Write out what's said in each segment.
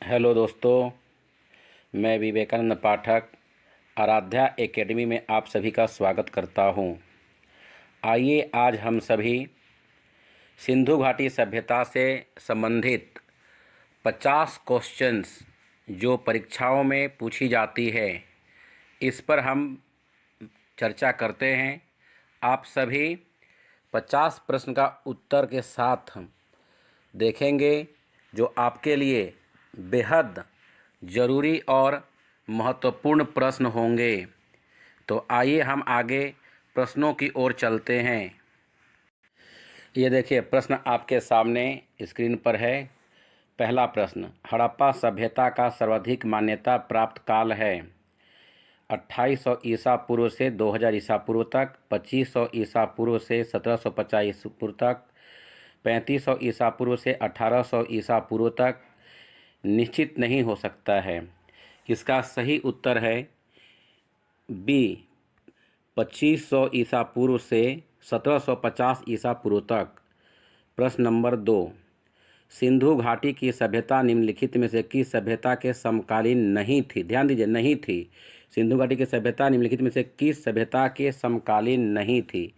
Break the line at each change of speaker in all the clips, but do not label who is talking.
Hello दोस्तों, मैं विवेकानंद पाठक Aaradhya academy में आप सभी का स्वागत करता हूं। आइए आज हम सभी सिंधु घाटी सभ्यता से संबंधित 50 क्वेश्चंस जो परीक्षाओं में पूछी जाती है, इस पर हम चर्चा करते हैं। आप सभी 50 प्रश्न का उत्तर के साथ हम देखेंगे जो आपके लिए बेहद ज़रूरी और महत्वपूर्ण प्रश्न होंगे। तो आइए हम आगे प्रश्नों की ओर चलते हैं। ये देखिए, प्रश्न आपके सामने स्क्रीन पर है। पहला प्रश्न, हड़प्पा सभ्यता का सर्वाधिक मान्यता प्राप्त काल है 2800 ईसा पूर्व से 2000 ईसा पूर्व तक, 2500 ईसा पूर्व से 1750 ईसा पूर्व तक, 3500 ईसा पूर्व से 1800 ईसा पूर्व तक। निश्चित नहीं हो सकता है। इसका सही उत्तर है बी, 2500 ईसा पूर्व से 1750 ईसा पूर्व तक। प्रश्न नंबर 2, सिंधु घाटी की सभ्यता निम्नलिखित में से किस सभ्यता के समकालीन नहीं थी? ध्यान दीजिए, नहीं थी। सिंधु घाटी की सभ्यता निम्नलिखित में से किस सभ्यता के समकालीन नहीं थी?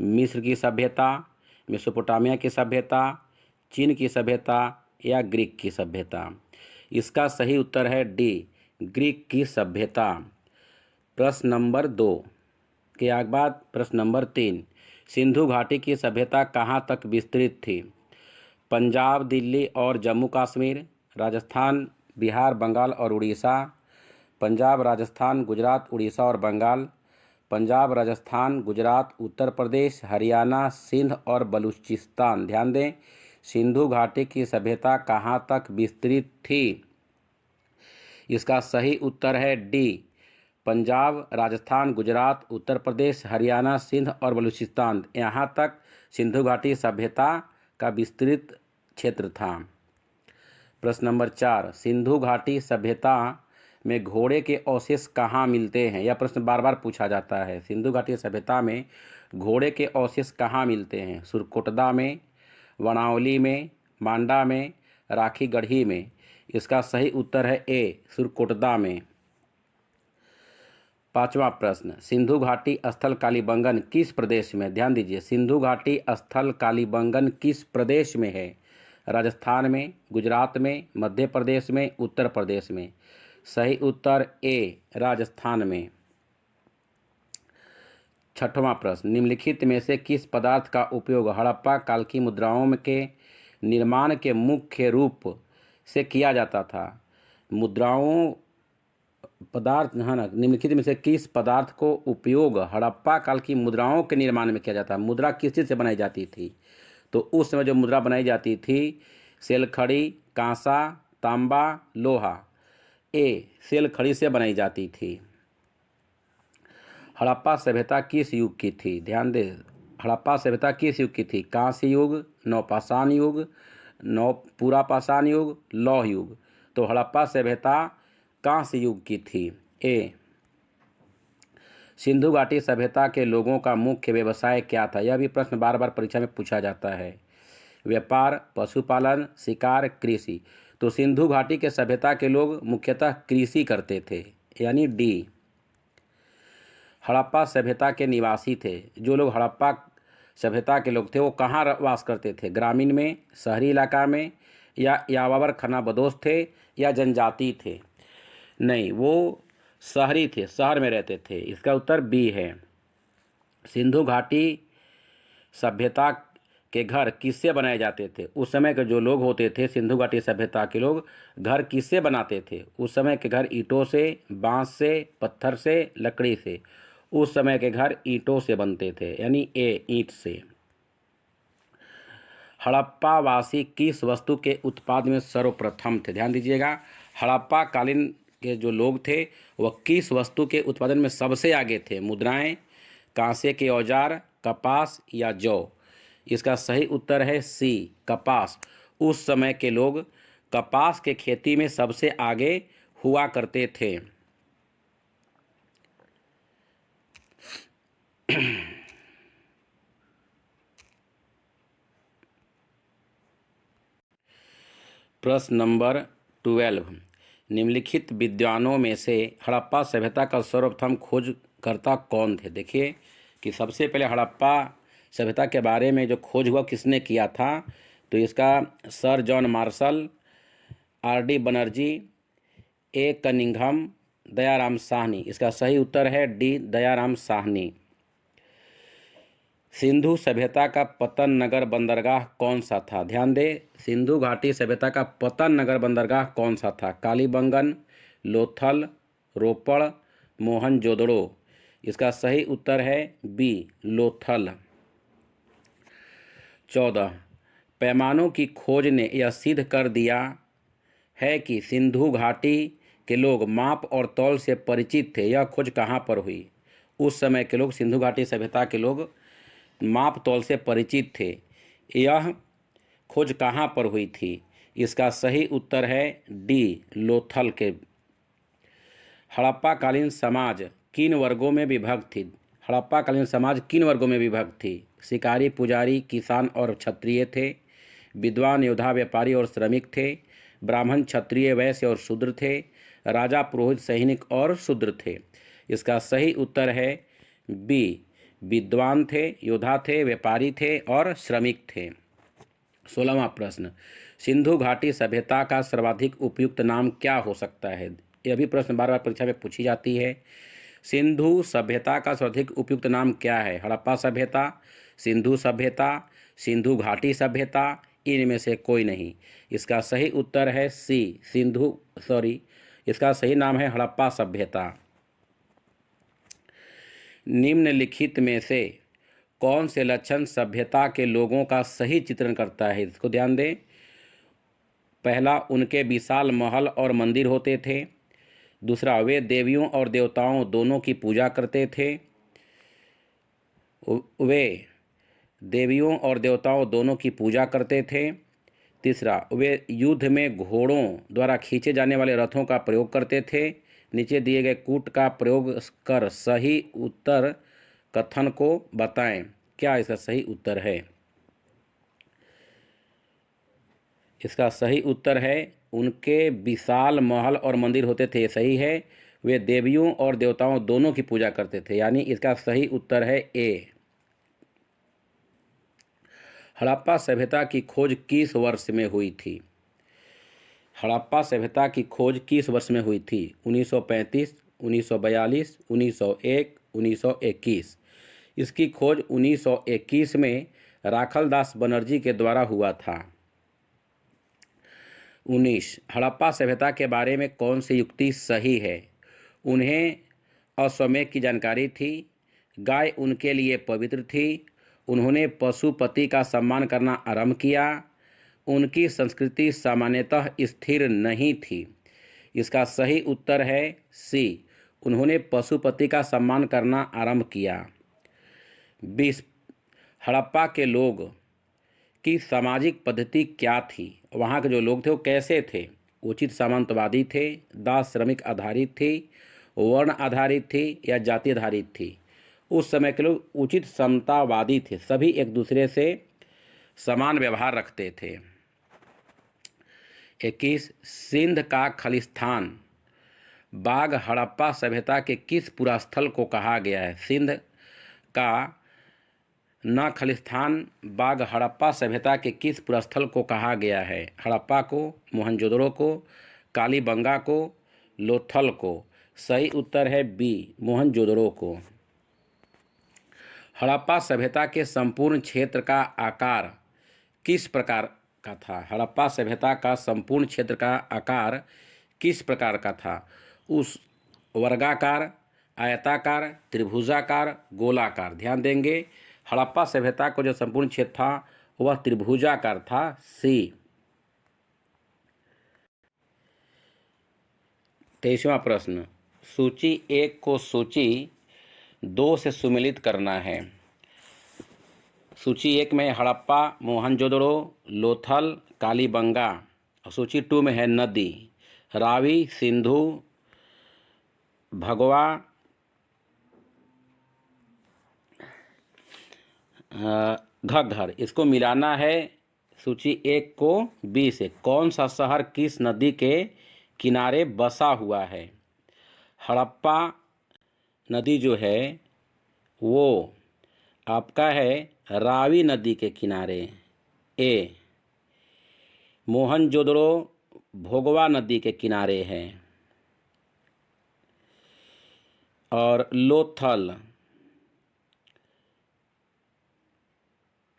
मिस्र की सभ्यता, मेसोपोटामिया की सभ्यता, चीन की सभ्यता या ग्रीक की सभ्यता? इसका सही उत्तर है डी, ग्रीक की सभ्यता। प्रश्न नंबर 2 के बाद प्रश्न नंबर 3, सिंधु घाटी की सभ्यता कहाँ तक विस्तृत थी? पंजाब, दिल्ली और जम्मू कश्मीर, राजस्थान, बिहार, बंगाल और उड़ीसा, पंजाब, राजस्थान, गुजरात, उड़ीसा और बंगाल, पंजाब, राजस्थान, गुजरात, उत्तर प्रदेश, हरियाणा, सिंध और बलूचिस्तान। ध्यान दें, सिंधु घाटी की सभ्यता कहाँ तक विस्तृत थी? इसका सही उत्तर है डी, पंजाब, राजस्थान, गुजरात, उत्तर प्रदेश, हरियाणा, सिंध और बलूचिस्तान। यहाँ तक सिंधु घाटी सभ्यता का विस्तृत क्षेत्र था। प्रश्न नंबर 4, सिंधु घाटी सभ्यता में घोड़े के अवशेष कहाँ मिलते हैं? यह प्रश्न बार बार पूछा जाता है। सिंधु घाटी सभ्यता में घोड़े के अवशेष कहाँ मिलते हैं? सुरकोटदा में, वनावली में, मांडा में, राखी गढ़ी में? इसका सही उत्तर है ए, सुरकोटदा में। पांचवा प्रश्न, सिंधु घाटी स्थल कालीबंगन किस प्रदेश में? ध्यान दीजिए, सिंधु घाटी स्थल कालीबंगन किस प्रदेश में है? राजस्थान में, गुजरात में, मध्य प्रदेश में, उत्तर प्रदेश में? सही उत्तर ए, राजस्थान में। छठवां प्रश्न, निम्नलिखित में से किस पदार्थ का उपयोग हड़प्पा काल की मुद्राओं के निर्माण के मुख्य रूप से किया जाता था? मुद्राओं पदार्थ है ना, निम्नलिखित में से किस पदार्थ को उपयोग हड़प्पा काल की मुद्राओं के निर्माण में किया जाता है? मुद्रा किस चीज़ से बनाई जाती थी? तो उस समय जो मुद्रा बनाई जाती थी, सेलखड़ी, कांसा, तांबा, लोहा। ए, सेलखड़ी से बनाई जाती थी। हड़प्पा सभ्यता किस युग की थी? ध्यान दें, हड़प्पा सभ्यता किस युग की थी? कांस्य युग, नवपाषाण युग, पुरापाषाण युग, लौह युग? तो हड़प्पा सभ्यता कांस्य युग की थी। ए, सिंधु घाटी सभ्यता के लोगों का मुख्य व्यवसाय क्या था? यह भी प्रश्न बार बार परीक्षा में पूछा जाता है। व्यापार, पशुपालन, शिकार, कृषि? तो सिंधु घाटी के सभ्यता के लोग मुख्यतः कृषि करते थे, यानी डी। हड़प्पा सभ्यता के निवासी थे, जो लोग हड़प्पा सभ्यता के लोग थे वो कहाँ वास करते थे? ग्रामीण में, शहरी इलाका में, या यायावर खानाबदोश थे या जनजाति थे? नहीं, वो शहरी थे, शहर में रहते थे। इसका उत्तर बी है। सिंधु घाटी सभ्यता के घर किससे बनाए जाते थे? उस समय के जो लोग होते थे, सिंधु घाटी सभ्यता के लोग घर किससे बनाते थे? उस समय के घर ईंटों से, बांस से, पत्थर से, लकड़ी से? उस समय के घर ईंटों से बनते थे, यानी ए, ईंट से। हड़प्पा वासी किस वस्तु के उत्पादन में सर्वप्रथम थे? ध्यान दीजिएगा, हड़प्पा कालीन के जो लोग थे वह किस वस्तु के उत्पादन में सबसे आगे थे? मुद्राएं, कांसे के औजार, कपास या जौ? इसका सही उत्तर है सी, कपास। उस समय के लोग कपास के खेती में सबसे आगे हुआ करते थे। प्रश्न नंबर 12। निम्नलिखित विद्वानों में से हड़प्पा सभ्यता का सर्वप्रथम खोजकर्ता कौन थे? देखिए कि सबसे पहले हड़प्पा सभ्यता के बारे में जो खोज हुआ किसने किया था, तो इसका sir John Marshall, R D. Banerjee, A. Cunningham, Dayaram Sahni. इसका सही उत्तर है डी, दयाराम साहनी। सिंधु सभ्यता का पतन नगर बंदरगाह कौन सा था? ध्यान दें, सिंधु घाटी सभ्यता का पतन नगर बंदरगाह कौन सा था? कालीबंगन, लोथल, रोपड़, मोहनजोदड़ो। इसका सही उत्तर है बी, लोथल। 14। पैमानों की खोज ने यह सिद्ध कर दिया है कि सिंधु घाटी के लोग माप और तौल से परिचित थे। यह खोज कहाँ पर हुई? उस समय के लोग, सिंधु घाटी सभ्यता के लोग माप तौल से परिचित थे। यह खोज कहाँ पर हुई थी? इसका सही उत्तर है डी, लोथल के। हड़प्पाकालीन समाज किन वर्गों में विभक्त थी? हड़प्पाकालीन समाज किन वर्गों में विभक्त थी? शिकारी, पुजारी, किसान और क्षत्रिय थे। विद्वान, योद्धा, व्यापारी और श्रमिक थे। ब्राह्मण, क्षत्रिय, वैश्य और शूद्र थे। राजा, पुरोहित, सैनिक और शूद्र थे। इसका सही उत्तर है बी, विद्वान थे, योद्धा थे, व्यापारी थे और श्रमिक थे। 16वां प्रश्न, सिंधु घाटी सभ्यता का सर्वाधिक उपयुक्त नाम क्या हो सकता है? यह भी प्रश्न बार बार परीक्षा में पूछी जाती है। सिंधु सभ्यता का सर्वाधिक उपयुक्त नाम क्या है? हड़प्पा सभ्यता, सिंधु सभ्यता, सिंधु घाटी सभ्यता, इनमें से कोई नहीं। इसका सही उत्तर है सी, इसका सही नाम है हड़प्पा सभ्यता। निम्नलिखित में से कौन से लक्षण सभ्यता के लोगों का सही चित्रण करता है? इसको ध्यान दें। पहला, उनके विशाल महल और मंदिर होते थे। दूसरा, वे देवियों और देवताओं दोनों की पूजा करते थे। वे देवियों और देवताओं दोनों की पूजा करते थे। तीसरा, वे युद्ध में घोड़ों द्वारा खींचे जाने वाले रथों का प्रयोग करते थे। नीचे दिए गए कूट का प्रयोग कर सही उत्तर कथन को बताएं। क्या इसका सही उत्तर है? इसका सही उत्तर है उनके विशाल महल और मंदिर होते थे, सही है। वे देवियों और देवताओं दोनों की पूजा करते थे, यानी इसका सही उत्तर है ए। हड़प्पा सभ्यता की खोज किस वर्ष में हुई थी? हड़प्पा सभ्यता की खोज किस वर्ष में हुई थी? 1935, 1942, 1901, 1921। इसकी खोज 1921 में राखलदास बनर्जी के द्वारा हुआ था। 19। हड़प्पा सभ्यता के बारे में कौन सी युक्ति सही है? उन्हें अश्वमेध की जानकारी थी। गाय उनके लिए पवित्र थी। उन्होंने पशुपति का सम्मान करना आरंभ किया। उनकी संस्कृति सामान्यतः स्थिर नहीं थी। इसका सही उत्तर है सी, उन्होंने पशुपति का सम्मान करना आरंभ किया। 20। हड़प्पा के लोग की सामाजिक पद्धति क्या थी? वहाँ के जो लोग थे वो कैसे थे? उचित सामंतवादी थे, दास श्रमिक आधारित थी, वर्ण आधारित थी या जाति आधारित थी? उस समय के लोग उचित समतावादी थे, सभी एक दूसरे से समान व्यवहार रखते थे। 21। सिंध का खलिस्तान बाग हड़प्पा सभ्यता के किस पुरास्थल को कहा गया है? सिंध का न खलिस्तान बाग हड़प्पा सभ्यता के किस पुरास्थल को कहा गया है? हड़प्पा को, मोहनजोदड़ो को, कालीबंगा को, लोथल को। सही उत्तर है बी, मोहनजोदड़ो को। हड़प्पा सभ्यता के संपूर्ण क्षेत्र का आकार किस प्रकार का था? हड़प्पा सभ्यता का संपूर्ण क्षेत्र का आकार किस प्रकार का था? उस वर्गाकार, आयताकार, त्रिभुजाकार, गोलाकार। ध्यान देंगे, हड़प्पा सभ्यता को जो संपूर्ण क्षेत्र था वह त्रिभुजाकार था, सी। 23वां प्रश्न, सूची 1 को सूची 2 से सुमेलित करना है। सूची 1 में हड़प्पा, मोहनजोदड़ो, लोथल, कालीबंगा। सूची 2 में है नदी, रावी, सिंधु, भगवा, घग्घर। इसको मिलाना है सूची 1 को बी से, कौन सा शहर किस नदी के किनारे बसा हुआ है? हड़प्पा नदी जो है वो आपका है रावी नदी के किनारे। ए। मोहनजोदड़ो भोगवा नदी के किनारे है। और लोथल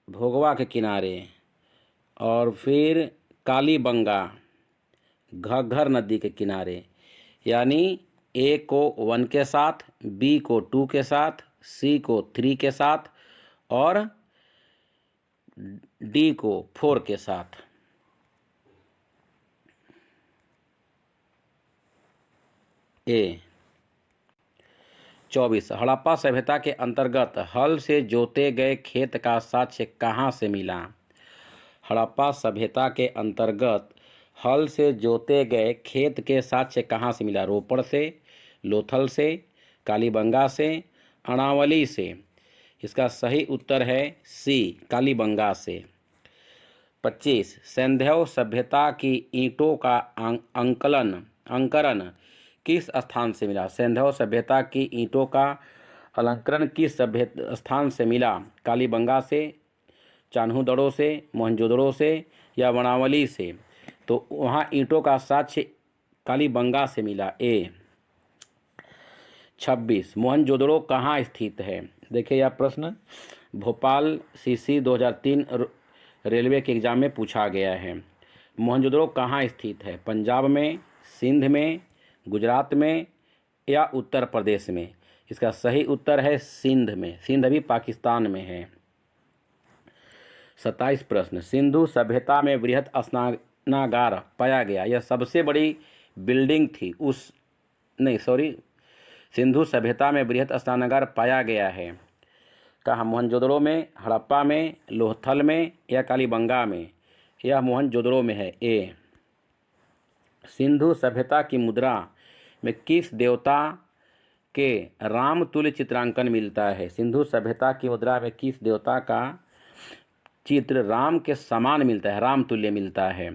भोगवा के किनारे। और फिर कालीबंगा घग्घर नदी के किनारे। यानी ए को 1 के साथ, बी को 2 के साथ, सी को 3 के साथ और डी को 4 के साथ। ए। 24 हड़प्पा सभ्यता के अंतर्गत हल से जोते गए खेत का साक्ष्य कहाँ से मिला? हड़प्पा सभ्यता के अंतर्गत हल से जोते गए खेत के साक्ष्य कहाँ से मिला? रोपड़ से, लोथल से, कालीबंगा से, अणावली से। इसका सही उत्तर है सी, कालीबंगा से। 25 सिंधु सभ्यता की ईंटों का अंकरण किस स्थान से मिला? सिंधु सभ्यता की ईंटों का अलंकरण किस स्थान से मिला? कालीबंगा से, चान्होदड़ो से, मोहनजोदड़ो से या वनावली से? तो वहाँ ईंटों का साक्ष्य कालीबंगा से मिला। ए। 26 मोहनजोदड़ो कहाँ स्थित है? देखिए यह प्रश्न भोपाल सीसी 2003 रेलवे के एग्जाम में पूछा गया है। मोहनजोदड़ो कहाँ स्थित है? पंजाब में, सिंध में, गुजरात में या उत्तर प्रदेश में? इसका सही उत्तर है सिंध में। सिंध अभी पाकिस्तान में है। 27 प्रश्न सिंधु सभ्यता में बृहत स्नानागार पाया गया। यह सबसे बड़ी बिल्डिंग थी उस सिंधु सभ्यता में बृहत स्नानागार पाया गया है कहाँ? मोहनजोदड़ो में, हड़प्पा में, लोथल में या कालीबंगा में? यह मोहनजोदड़ो में है। ए। सिंधु सभ्यता की मुद्रा में किस देवता के रामतुल्य चित्रांकन मिलता है? सिंधु सभ्यता की मुद्रा में किस देवता का चित्र राम के समान मिलता है, रामतुल्य मिलता है?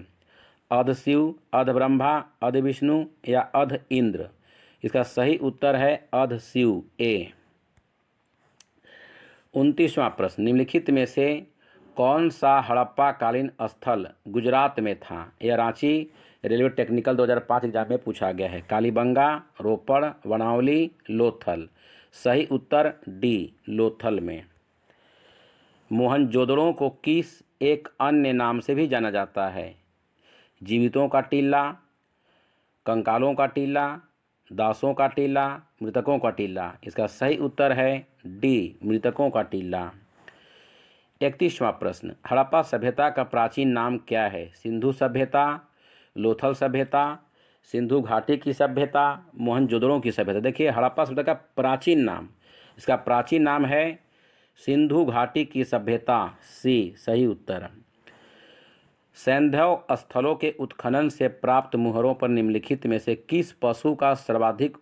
अध शिव, अध ब्रह्मा, अध विष्णु या अध इंद्र? इसका सही उत्तर है अध शिव। ए। 29वां प्रश्न निम्नलिखित में से कौन सा हड़प्पा कालीन स्थल गुजरात में था? यह रांची रेलवे टेक्निकल 2005 एग्जाम में पूछा गया है। कालीबंगा, रोपड़, वनावली, लोथल। सही उत्तर डी, लोथल में। मोहनजोदड़ो को किस एक अन्य नाम से भी जाना जाता है? जीवितों का टीला, कंकालों का टीला, दासों का टीला, मृतकों का टीला? इसका सही उत्तर है डी, मृतकों का टीला। 31वां प्रश्न हड़प्पा सभ्यता का प्राचीन नाम क्या है? सिंधु सभ्यता, लोथल सभ्यता, सिंधु घाटी की सभ्यता, मोहनजोदड़ो की सभ्यता? देखिए हड़प्पा सभ्यता का प्राचीन नाम, इसका प्राचीन नाम है सिंधु घाटी की सभ्यता। सी, सही उत्तर। सिंधु स्थलों के उत्खनन से प्राप्त मुहरों पर निम्नलिखित में से किस पशु का सर्वाधिक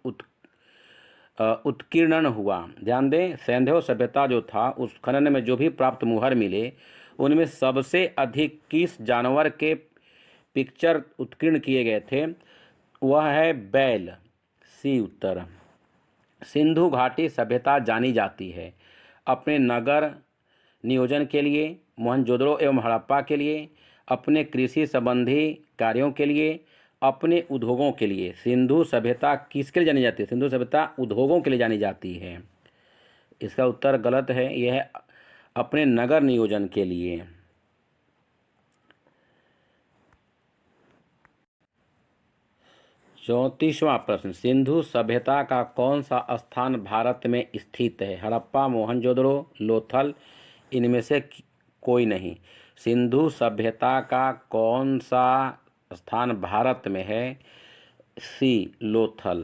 उत्कीर्णन हुआ? ध्यान दें, सिंधु सभ्यता जो था उस खनन में जो भी प्राप्त मुहर मिले उनमें सबसे अधिक किस जानवर के पिक्चर उत्कीर्ण किए गए थे? वह है बैल। सी उत्तर। सिंधु घाटी सभ्यता जानी जाती है अपने नगर नियोजन के लिए, मोहनजोदड़ो एवं हड़प्पा के लिए, अपने कृषि संबंधी कार्यों के लिए, अपने उद्योगों के लिए। सिंधु सभ्यता किसके लिए जानी जाती है? सिंधु सभ्यता उद्योगों के लिए जानी जाती है। इसका उत्तर गलत है, यह है अपने नगर नियोजन के लिए। 34वां प्रश्न सिंधु सभ्यता का कौन सा स्थान भारत में स्थित है? हड़प्पा, मोहनजोदड़ो, लोथल, इनमें से कोई नहीं। सिंधु सभ्यता का कौन सा स्थान भारत में है? सी, लोथल।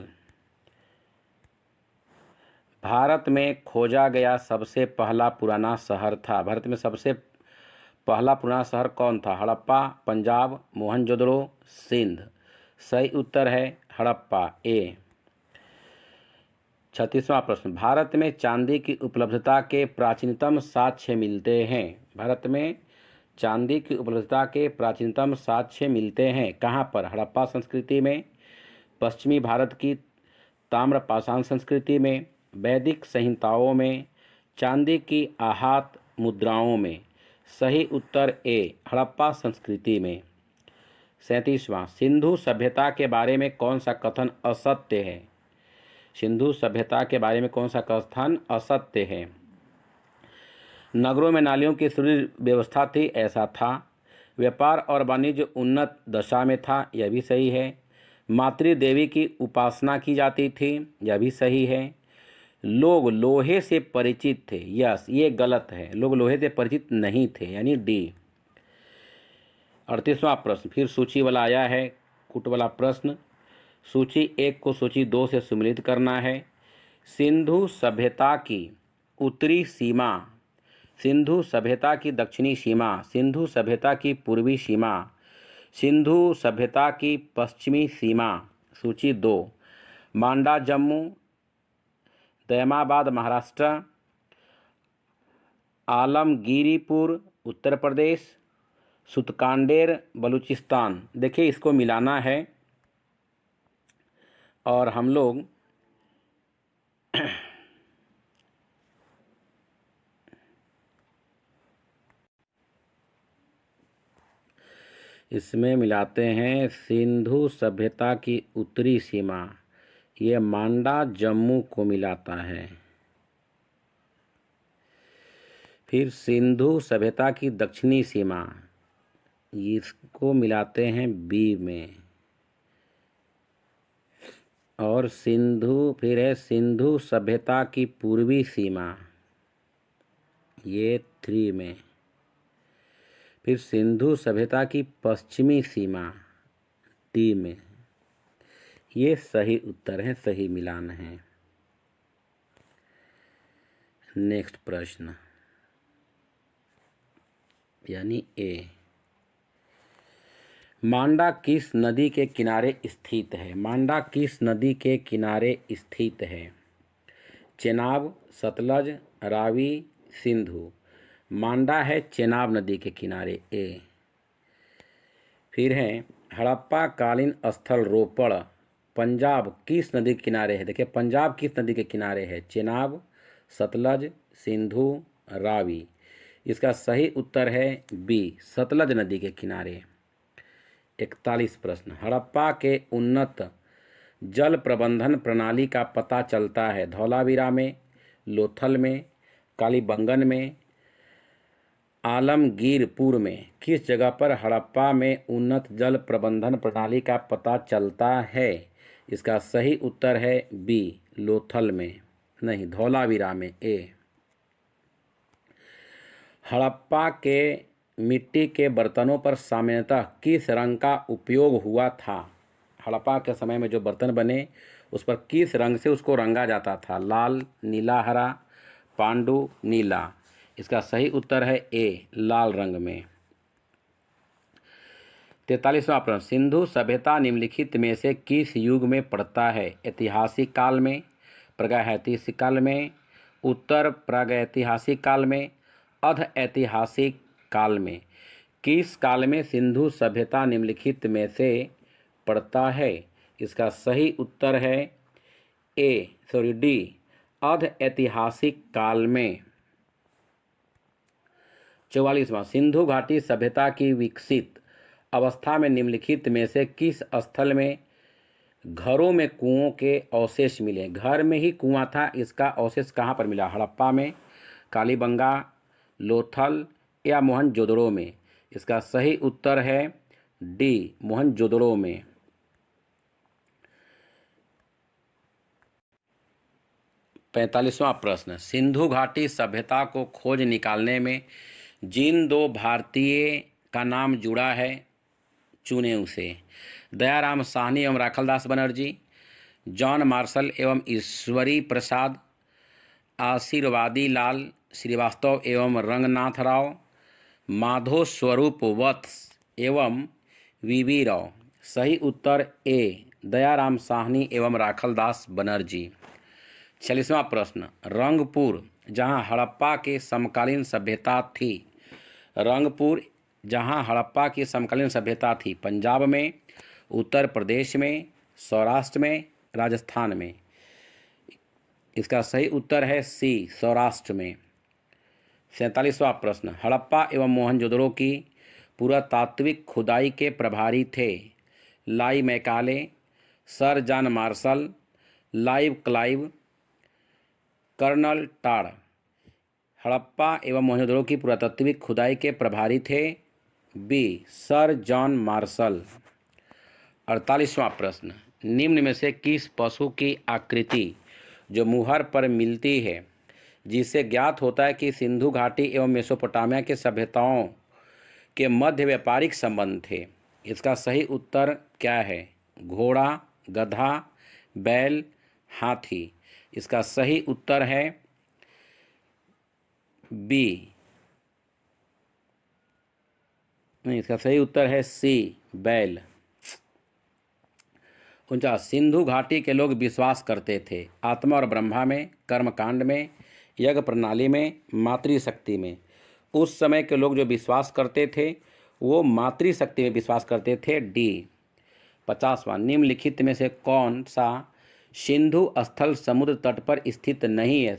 भारत में खोजा गया सबसे पहला पुराना शहर था। भारत में सबसे पहला पुराना शहर कौन था? हड़प्पा, पंजाब, मोहनजोदड़ो, सिंध? सही उत्तर है हड़प्पा। ए। 36वां प्रश्न भारत में चांदी की उपलब्धता के प्राचीनतम साक्ष्य मिलते हैं। भारत में चांदी की उपलब्धता के प्राचीनतम साक्ष्य मिलते हैं कहाँ पर? हड़प्पा संस्कृति में, पश्चिमी भारत की ताम्रपाषाण संस्कृति में, वैदिक संहिताओं में, चांदी की आहत मुद्राओं में। सही उत्तर ए, हड़प्पा संस्कृति में। 37वां, सिंधु सभ्यता के बारे में कौन सा कथन असत्य है? सिंधु सभ्यता के बारे में कौन सा कथन असत्य है? नगरों में नालियों की सुव्यवस्था थी, ऐसा था। व्यापार और वाणिज्य उन्नत दशा में था, यह भी सही है। मातृ देवी की उपासना की जाती थी, यह भी सही है। लोग लोहे से परिचित थे, यस, ये गलत है। लोग लोहे से परिचित नहीं थे, यानी डी। 38वां प्रश्न फिर सूची वाला आया है, कुट वाला प्रश्न। सूची 1 को सूची 2 से सम्मिलित करना है। सिंधु सभ्यता की उत्तरी सीमा, सिंधु सभ्यता की दक्षिणी सीमा, सिंधु सभ्यता की पूर्वी सीमा, सिंधु सभ्यता की पश्चिमी सीमा। सूची 2, मांडा जम्मू, दैमाबाद महाराष्ट्र, आलमगीरीपुर उत्तर प्रदेश, सुतकांडेर बलूचिस्तान। देखिए, इसको मिलाना है और हम लोग इसमें मिलाते हैं सिंधु सभ्यता की उत्तरी सीमा, ये मांडा जम्मू को मिलाता है। फिर सिंधु सभ्यता की दक्षिणी सीमा, इसको मिलाते हैं बी में। और फिर है सिंधु सभ्यता की पूर्वी सीमा, ये 3 में। फिर सिंधु सभ्यता की पश्चिमी सीमा, डी में। ये सही उत्तर है, सही मिलान है। नेक्स्ट प्रश्न यानी ए, मांडा किस नदी के किनारे स्थित है? मांडा किस नदी के किनारे स्थित है? चेनाब, सतलज, रावी, सिंधु। मांडा है चेनाब नदी के किनारे, ए। फिर है हड़प्पा कालीन स्थल रोपड़ पंजाब किस नदी के किनारे है? देखिए, पंजाब किस नदी के किनारे है? चेनाब, सतलज, सिंधु, रावी। इसका सही उत्तर है बी, सतलज नदी के किनारे। 41 प्रश्न, हड़प्पा के उन्नत जल प्रबंधन प्रणाली का पता चलता है धौलावीरा में, लोथल में, कालीबंगन में, आलमगीरपुर में। किस जगह पर हड़प्पा में उन्नत जल प्रबंधन प्रणाली का पता चलता है? इसका सही उत्तर है बी, लोथल में, नहीं, धौलावीरा में, ए। हड़प्पा के मिट्टी के बर्तनों पर सामान्यतः किस रंग का उपयोग हुआ था? हड़प्पा के समय में जो बर्तन बने उस पर किस रंग से उसको रंगा जाता था? लाल, नीला, हरा, पांडु, नीला। इसका सही उत्तर है ए, लाल रंग में। 43वां प्रश्न, सिंधु सभ्यता निम्नलिखित में से किस युग में पड़ता है? ऐतिहासिक काल में, प्रागैतिहासिक काल में, उत्तर प्रागैतिहासिक काल में, अर्ध ऐतिहासिक काल में। किस काल में सिंधु सभ्यता निम्नलिखित में से पड़ता है? इसका सही उत्तर है डी, अर्ध ऐतिहासिक काल में। 44वां, सिंधु घाटी सभ्यता की विकसित अवस्था में निम्नलिखित में से किस स्थल में घरों में कुओं के अवशेष मिले? घर में ही कुआं था, इसका अवशेष कहाँ पर मिला? हड़प्पा में, कालीबंगा, लोथल या मोहनजोदड़ो में। इसका सही उत्तर है डी, मोहनजोदड़ो में। 45वां प्रश्न, सिंधु घाटी सभ्यता को खोज निकालने में जिन 2 भारतीय का नाम जुड़ा है, चुने उसे। दयाराम साहनी एवं राखलदास बनर्जी, जॉन मार्शल एवं ईश्वरी प्रसाद, आशीर्वादी लाल श्रीवास्तव एवं रंगनाथ राव, माधो स्वरूप वत्स एवं वीवी राव। सही उत्तर ए, दयाराम साहनी एवं राखलदास बनर्जी। 46वां प्रश्न, रंगपुर जहां हड़प्पा के समकालीन सभ्यता थी, रंगपुर जहां हड़प्पा की समकालीन सभ्यता थी? पंजाब में, उत्तर प्रदेश में, सौराष्ट्र में, राजस्थान में। इसका सही उत्तर है सी, सौराष्ट्र में। 47वां प्रश्न, हड़प्पा एवं मोहनजोदड़ो की पुरातात्विक खुदाई के प्रभारी थे? लाई मैकाले, सर जॉन मार्शल, लाइव क्लाइव, कर्नल टाड़। हड़प्पा एवं मोहनजोदड़ो की पुरातात्विक खुदाई के प्रभारी थे बी, सर जॉन मार्शल। 48वां प्रश्न, निम्न में से किस पशु की आकृति जो मुहर पर मिलती है जिससे ज्ञात होता है कि सिंधु घाटी एवं मेसोपोटामिया के सभ्यताओं के मध्य व्यापारिक संबंध थे? इसका सही उत्तर क्या है? घोड़ा, गधा, बैल, हाथी। इसका सही उत्तर है बी, नहीं, इसका सही उत्तर है सी, बैल। 49, सिंधु घाटी के लोग विश्वास करते थे आत्मा और ब्रह्मा में, कर्मकांड में, यज्ञ प्रणाली में, मातृशक्ति में। उस समय के लोग जो विश्वास करते थे वो मातृशक्ति में विश्वास करते थे, डी। 50वां, निम्नलिखित में से कौन सा सिंधु स्थल समुद्र तट पर स्थित नहीं है?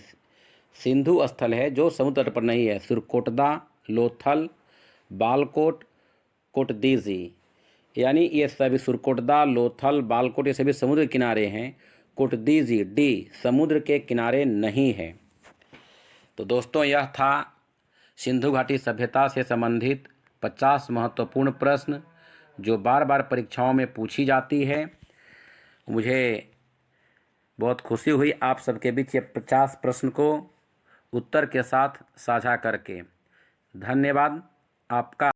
सिंधु स्थल है जो समुद्र तट पर नहीं है। सुरकोटदा, लोथल, बालकोट, कोटदीजी। यानी ये सभी सुरकोटदा, लोथल, बालकोट ये सभी समुद्र के किनारे हैं। कोटदीजी, डी, समुद्र के किनारे नहीं है। तो दोस्तों, यह था सिंधु घाटी सभ्यता से संबंधित 50 महत्वपूर्ण प्रश्न जो बार बार परीक्षाओं में पूछी जाती है। मुझे बहुत खुशी हुई आप सबके बीच ये 50 प्रश्न को उत्तर के साथ साझा करके। धन्यवाद आपका।